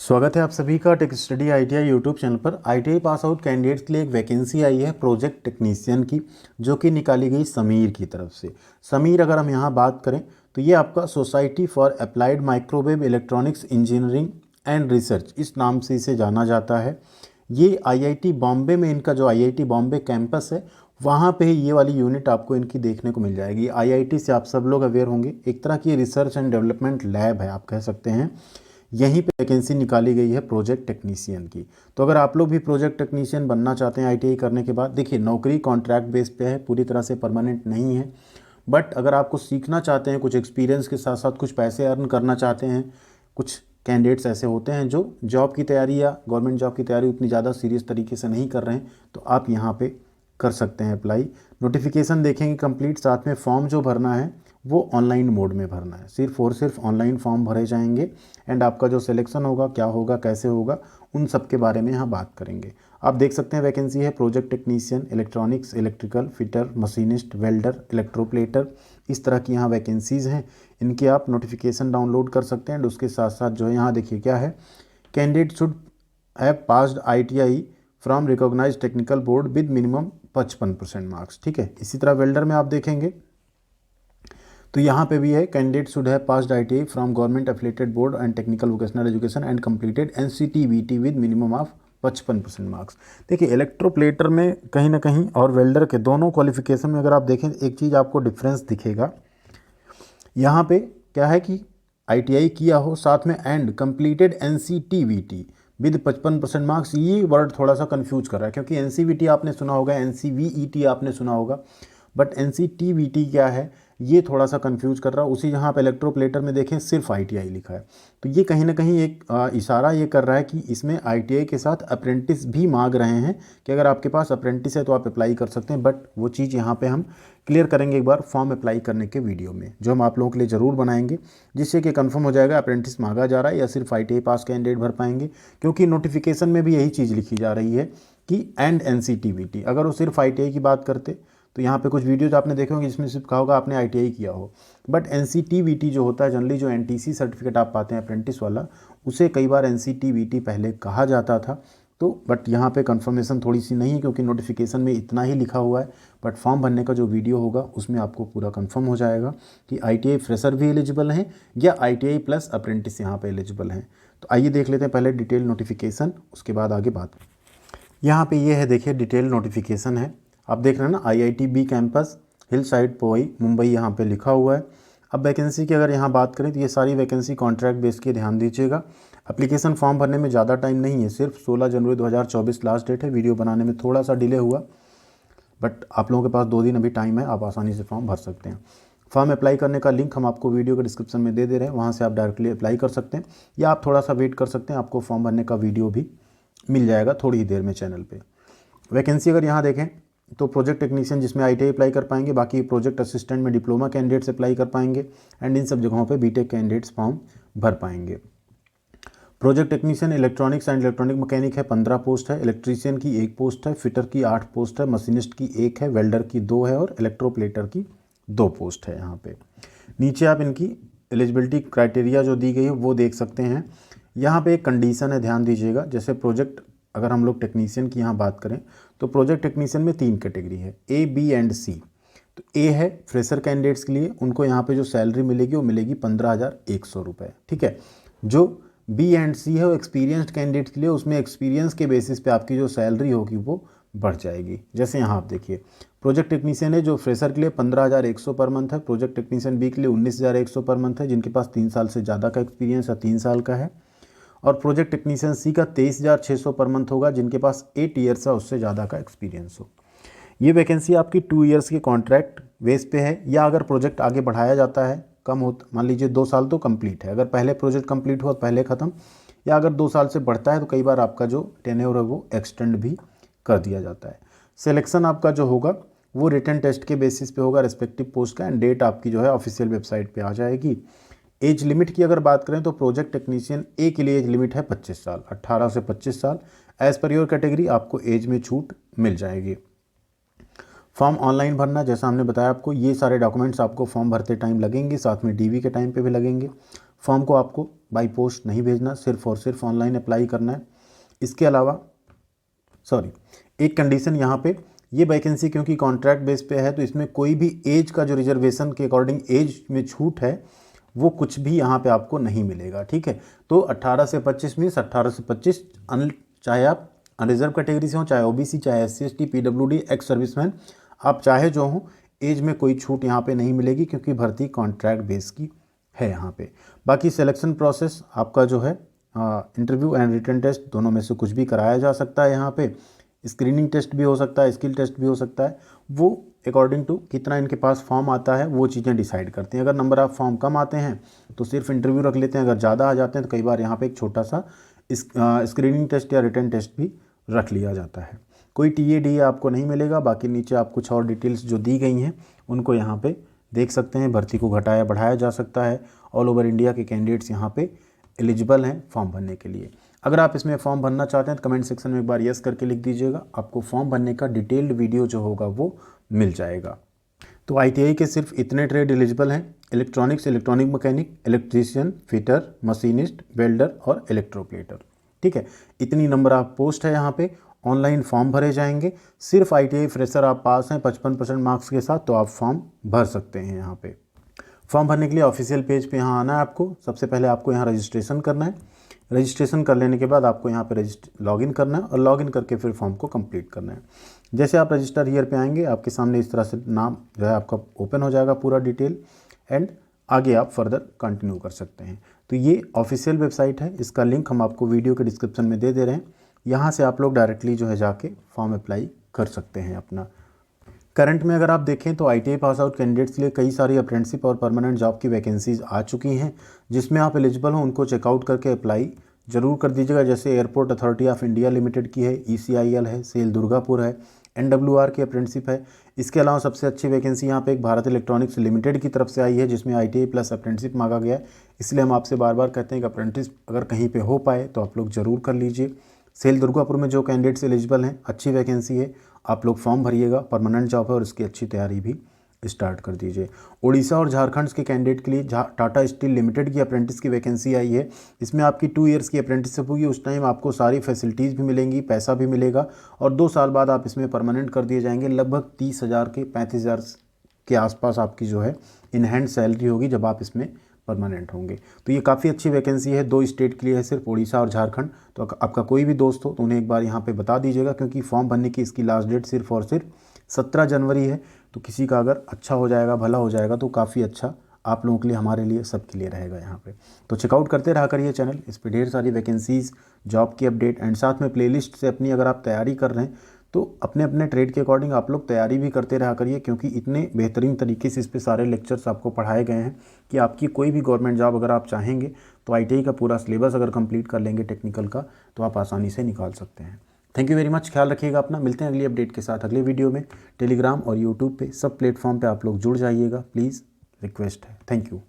स्वागत है आप सभी का tech study ITI YouTube channel पर। आईटीआई पास आउट कैंडिडेट्स के लिए एक वैकेंसी आई है प्रोजेक्ट टेक्नीशियन की, जो कि निकाली गई समीर की तरफ से। समीर अगर हम यहाँ बात करें तो ये आपका society for applied microwave electronics engineering and research इस नाम से इसे जाना जाता है। ये आईआईटी बॉम्बे में, इनका जो आईआईटी बॉम्बे कैंपस है वहाँ पे ये वाली यूनिट आपको इनकी देखने को मिल जाएगी। आईआईटी से आप सब लोग अवेयर होंगे, एक तरह की रिसर्च एंड डेवलपमेंट लैब है आप कह सकते हैं। यहीं पे वैकेंसी निकाली गई है प्रोजेक्ट टेक्नीशियन की। तो अगर आप लोग भी प्रोजेक्ट टेक्नीशियन बनना चाहते हैं आईटीआई करने के बाद, देखिए नौकरी कॉन्ट्रैक्ट बेस पे है, पूरी तरह से परमानेंट नहीं है। बट अगर आपको सीखना चाहते हैं, कुछ एक्सपीरियंस के साथ साथ कुछ पैसे अर्न करना चाहते हैं, कुछ कैंडिडेट्स ऐसे होते हैं जो जॉब की तैयारी या गवर्नमेंट जॉब की तैयारी उतनी ज़्यादा सीरियस तरीके से नहीं कर रहे हैं, तो आप यहाँ पे कर सकते हैं अप्लाई। नोटिफिकेशन देखेंगे कंप्लीट, साथ में फॉर्म जो भरना है वो ऑनलाइन मोड में भरना है, सिर्फ और सिर्फ ऑनलाइन फॉर्म भरे जाएंगे। एंड आपका जो सिलेक्शन होगा, क्या होगा, कैसे होगा, उन सब के बारे में यहाँ बात करेंगे। आप देख सकते हैं वैकेंसी है project technician, electronics, electrical, fitter, machinist, welder, electroplater, इस तरह की यहाँ वैकेंसीज़ हैं। इनके आप नोटिफिकेशन डाउनलोड कर सकते हैं। एंड उसके साथ साथ जो है यहाँ देखिए क्या है, candidate should have passed ITI from recognised technical board with minimum 55% marks. ठीक है, इसी तरह वेल्डर में आप देखेंगे तो यहाँ पे भी है, candidate should have passed ITI from government affiliated board and technical vocational education and completed NCTVT with minimum of 55% marks. देखिए इलेक्ट्रोप्लेटर में कहीं ना कहीं और वेल्डर के दोनों क्वालिफिकेशन में अगर आप देखें, एक चीज़ आपको डिफरेंस दिखेगा। यहाँ पे क्या है कि ITI किया हो, साथ में and completed NCTVT with 55% marks. ये वर्ड थोड़ा सा कंफ्यूज कर रहा है, क्योंकि NCVT आपने सुना होगा, NCVET आपने सुना होगा, बट NCTVT क्या है ये थोड़ा सा कंफ्यूज कर रहा है। उसी यहाँ पे इलेक्ट्रोप्लेटर में देखें सिर्फ ITI लिखा है, तो ये कहीं ना कहीं एक इशारा ये कर रहा है कि इसमें ITI के साथ अप्रेंटिस भी मांग रहे हैं, कि अगर आपके पास अप्रेंटिस है तो आप अप्लाई कर सकते हैं। बट वो चीज़ यहाँ पे हम क्लियर करेंगे एक बार फॉर्म अप्लाई करने के वीडियो में, जो हम आप लोगों के लिए ज़रूर बनाएंगे, जिससे कि कंफर्म हो जाएगा अप्रेंटिस मांगा जा रहा है या सिर्फ ITI पास कैंडिडेट भर पाएंगे। क्योंकि नोटिफिकेशन में भी यही चीज़ लिखी जा रही है कि एंड NCTVT। अगर वो सिर्फ ITI की बात करते तो यहाँ पे कुछ वीडियोज आपने देखे होंगे जिसमें सिर्फ कहा होगा आपने ITI किया हो। बट NCTVT जो होता है जनरली, जो NTC सर्टिफिकेट आप पाते हैं अप्रेंटिस वाला, उसे कई बार NCTVT पहले कहा जाता था। तो बट यहाँ पे कंफर्मेशन थोड़ी सी नहीं है, क्योंकि नोटिफिकेशन में इतना ही लिखा हुआ है। बट फॉर्म भरने का जो वीडियो होगा उसमें आपको पूरा कंफर्म हो जाएगा कि ITI फ्रेशर भी एलिजिबल हैं या ITI प्लस अप्रेंटिस यहाँ पे एलिजिबल हैं। तो आइए देख लेते हैं पहले डिटेल नोटिफिकेशन, उसके बाद आगे बात। यहाँ पे ये है, देखिए डिटेल नोटिफिकेशन है, आप देख रहे हैं ना, IIT B campus hill side Powai Mumbai यहाँ पे लिखा हुआ है। अब वैकेंसी की अगर यहाँ बात करें तो ये सारी वैकेंसी कॉन्ट्रैक्ट बेस की, ध्यान दीजिएगा। एप्लीकेशन फॉर्म भरने में ज़्यादा टाइम नहीं है, सिर्फ 16 जनवरी 2024 लास्ट डेट है। वीडियो बनाने में थोड़ा सा डिले हुआ, बट आप लोगों के पास 2 दिन अभी टाइम है, आप आसानी से फॉर्म भर सकते हैं। फॉर्म अप्लाई करने का लिंक हम आपको वीडियो के डिस्क्रिप्शन में दे रहे हैं, वहाँ से आप डायरेक्टली अप्लाई कर सकते हैं, या आप थोड़ा सा वेट कर सकते हैं, आपको फॉर्म भरने का वीडियो भी मिल जाएगा थोड़ी ही देर में चैनल पे। वैकेंसी अगर यहाँ देखें तो प्रोजेक्ट टेक्नीशियन जिसमें ITI अप्लाई कर पाएंगे, बाकी प्रोजेक्ट असिस्टेंट में डिप्लोमा कैंडिडेट्स अप्लाई कर पाएंगे, एंड इन सब जगहों पे BTech कैंडिडेट्स फॉर्म भर पाएंगे। Project technician electronics and electronic mechanic है, 15 पोस्ट है, इलेक्ट्रीशियन की 1 पोस्ट है, फिटर की 8 पोस्ट है, मशीनिस्ट की 1 है, वेल्डर की 2 है, और इलेक्ट्रोप्लेटर की 2 पोस्ट है। यहाँ पे नीचे आप इनकी एलिजिबिलिटी क्राइटेरिया जो दी गई है वो देख सकते हैं। यहाँ पे एक कंडीशन है, ध्यान दीजिएगा। जैसे प्रोजेक्ट, अगर हम लोग टेक्नीशियन की यहाँ बात करें तो प्रोजेक्ट टेक्नीशियन में 3 कैटेगरी है, A, B एंड C। तो A है फ्रेशर कैंडिडेट्स के लिए, उनको यहाँ पे जो सैलरी मिलेगी वो मिलेगी 15,100 रुपये। ठीक है। जो B एंड C है वो एक्सपीरियंस्ड कैंडिडेट्स के लिए, उसमें एक्सपीरियंस के बेसिस पे आपकी जो सैलरी होगी वो बढ़ जाएगी। जैसे यहाँ आप देखिए, प्रोजेक्ट टेक्नीशियन है जो फ्रेशर के लिए 15,100 पर मंथ है, प्रोजेक्ट टेक्नीशियन B के लिए 19,100 पर मंथ है, जिनके पास 3 साल से ज़्यादा का एक्सपीरियंस या 3 साल का है। और प्रोजेक्ट टेक्नीशियन C का 23,600 पर मंथ होगा, जिनके पास 8 ईयर्स या उससे ज़्यादा का एक्सपीरियंस हो। ये वैकेंसी आपकी 2 ईयर्स के कॉन्ट्रैक्ट बेस पे है, या अगर प्रोजेक्ट आगे बढ़ाया जाता है, कम हो, मान लीजिए 2 साल तो कंप्लीट है, अगर पहले प्रोजेक्ट कंप्लीट हुआ पहले ख़त्म, या अगर 2 साल से बढ़ता है तो कई बार आपका जो टेन्योर है वो एक्सटेंड भी कर दिया जाता है। सिलेक्शन आपका जो होगा वो रिटन टेस्ट के बेसिस पे होगा रिस्पेक्टिव पोस्ट का, एंड डेट आपकी जो है ऑफिशियल वेबसाइट पे आ जाएगी। एज लिमिट की अगर बात करें तो प्रोजेक्ट टेक्नीशियन A के लिए एज लिमिट है 25 साल, 18 से 25 साल। एज पर योर कैटेगरी आपको एज में छूट मिल जाएगी। फॉर्म ऑनलाइन भरना, जैसा हमने बताया आपको, ये सारे डॉक्यूमेंट्स आपको फॉर्म भरते टाइम लगेंगे, साथ में DV के टाइम पे भी लगेंगे। फॉर्म को आपको बाई पोस्ट नहीं भेजना, सिर्फ और सिर्फ ऑनलाइन अप्लाई करना है। इसके अलावा एक कंडीशन यहाँ पे, ये वैकेंसी क्योंकि कॉन्ट्रैक्ट बेस पे है तो इसमें कोई भी एज का जो रिजर्वेशन के अकॉर्डिंग एज में छूट है वो कुछ भी यहाँ पे आपको नहीं मिलेगा, ठीक है। तो 18 से 25 मीन्स 18 से 25, चाहे आप अनरिजर्व कैटेगरी से हो, चाहे ओबीसी, चाहे SC ST PWD, ex serviceman, आप चाहे जो हो, एज में कोई छूट यहाँ पे नहीं मिलेगी क्योंकि भर्ती कॉन्ट्रैक्ट बेस की है यहाँ पे। बाकी सिलेक्शन प्रोसेस आपका जो है इंटरव्यू एंड रिटन टेस्ट दोनों में से कुछ भी कराया जा सकता है। यहाँ पे स्क्रीनिंग टेस्ट भी हो सकता है, स्किल टेस्ट भी हो सकता है, वो अकॉर्डिंग टू कितना इनके पास फॉर्म आता है वो चीज़ें डिसाइड करती हैं। अगर नंबर ऑफ फॉर्म कम आते हैं तो सिर्फ इंटरव्यू रख लेते हैं, अगर ज़्यादा आ जाते हैं तो कई बार यहाँ पे एक छोटा सा स्क्रीनिंग टेस्ट या रिटन टेस्ट भी रख लिया जाता है। कोई TAD आपको नहीं मिलेगा। बाकी नीचे आप कुछ और डिटेल्स जो दी गई हैं उनको यहाँ पे देख सकते हैं। भर्ती को घटाया बढ़ाया जा सकता है। ऑल ओवर इंडिया के कैंडिडेट्स यहाँ पे एलिजिबल हैं फॉर्म भरने के लिए। अगर आप इसमें फॉर्म भरना चाहते हैं तो कमेंट सेक्शन में एक बार यस करके लिख दीजिएगा, आपको फॉर्म भरने का डिटेल्ड वीडियो जो होगा वो मिल जाएगा। तो ITI के सिर्फ इतने ट्रेड एलिजिबल हैं, electronics, electronic mechanic, electrician, fitter, machinist, welder और इलेक्ट्रोप्लेटर, ठीक है। इतनी नंबर ऑफ पोस्ट है यहाँ पे। ऑनलाइन फॉर्म भरे जाएंगे। सिर्फ ITI फ्रेशर आप पास हैं 55% मार्क्स के साथ तो आप फॉर्म भर सकते हैं। यहाँ पे फॉर्म भरने के लिए ऑफिशियल पेज पे यहाँ आना है आपको। सबसे पहले आपको यहाँ रजिस्ट्रेशन करना है। रजिस्ट्रेशन कर लेने के बाद आपको यहाँ पे लॉगिन करना है और लॉगिन करके फिर फॉर्म को कंप्लीट करना है। जैसे आप रजिस्टर हियर पे आएंगे आपके सामने इस तरह से नाम जो है आपका ओपन हो जाएगा पूरा डिटेल, एंड आगे आप फर्दर कंटिन्यू कर सकते हैं। तो ये ऑफिशियल वेबसाइट है, इसका लिंक हम आपको वीडियो के डिस्क्रिप्शन में दे दे रहे हैं। यहाँ से आप लोग डायरेक्टली जो है जाके फॉर्म अप्लाई कर सकते हैं अपना। करंट में अगर आप देखें तो ITI पास आउट कैंडिडेट्स के लिए कई सारी अप्रेंटिसशिप और परमानेंट जॉब की वैकेंसीज आ चुकी हैं, जिसमें आप एलिजिबल हो उनको चेकआउट करके अप्लाई ज़रूर कर दीजिएगा। जैसे airport authority of India limited की है, ECIL है, सेल दुर्गापुर है, NWR की अप्रेंटिसशिप है। इसके अलावा सबसे अच्छी वैकेंसी यहाँ पे एक भारत इलेक्ट्रॉनिक्स लिमिटेड की तरफ से आई है, जिसमें ITI प्लस अप्रेंटिसशिप मांगा गया है। इसलिए हम आपसे बार बार कहते हैं कि अप्रेंटिस अगर कहीं पे हो पाए तो आप लोग ज़रूर कर लीजिए। सेल दुर्गापुर में जो कैंडिडेट्स एलिजिबल हैं, अच्छी वैकेंसी है, आप लोग फॉर्म भरिएगा, परमानेंट जॉब है और इसकी अच्छी तैयारी भी स्टार्ट कर दीजिए। उड़ीसा और झारखंड के कैंडिडेट के लिए टाटा स्टील लिमिटेड की अप्रेंटिस की वैकेंसी आई है। इसमें आपकी 2 ईयर्स की अप्रेंटिसशिप होगी। उस टाइम आपको सारी फैसिलिटीज़ भी मिलेंगी, पैसा भी मिलेगा और 2 साल बाद आप इसमें परमानेंट कर दिए जाएंगे। लगभग 30,000 के 35,000 के आसपास आपकी जो है इन हैंड सैलरी होगी जब आप इसमें परमानेंट होंगे। तो ये काफ़ी अच्छी वैकेंसी है। 2 स्टेट के लिए है सिर्फ, उड़ीसा और झारखंड। तो आपका कोई भी दोस्त हो तो उन्हें एक बार यहाँ पे बता दीजिएगा, क्योंकि फॉर्म भरने की इसकी लास्ट डेट सिर्फ और सिर्फ 17 जनवरी है। तो किसी का अगर अच्छा हो जाएगा, भला हो जाएगा तो काफ़ी अच्छा आप लोगों के लिए, हमारे लिए, सबके लिए रहेगा यहाँ पे। तो चेकआउट करते रहा करिए चैनल, इस पर ढेर सारी वैकेंसीज़, जॉब की अपडेट एंड साथ में प्लेलिस्ट से अपनी अगर आप तैयारी कर रहे हैं तो अपने अपने ट्रेड के अकॉर्डिंग आप लोग तैयारी भी करते रहा करिए, क्योंकि इतने बेहतरीन तरीके से इस पे सारे लेक्चर्स आपको पढ़ाए गए हैं कि आपकी कोई भी गवर्नमेंट जॉब अगर आप चाहेंगे तो ITI का पूरा सिलेबस अगर कंप्लीट कर लेंगे टेक्निकल का तो आप आसानी से निकाल सकते हैं। थैंक यू वेरी मच, ख्याल रखिएगा अपना। मिलते हैं अगली अपडेट के साथ अगले वीडियो में। टेलीग्राम और यूट्यूब पे सब प्लेटफॉर्म पे आप लोग जुड़ जाइएगा, प्लीज़ रिक्वेस्ट है। Thank you.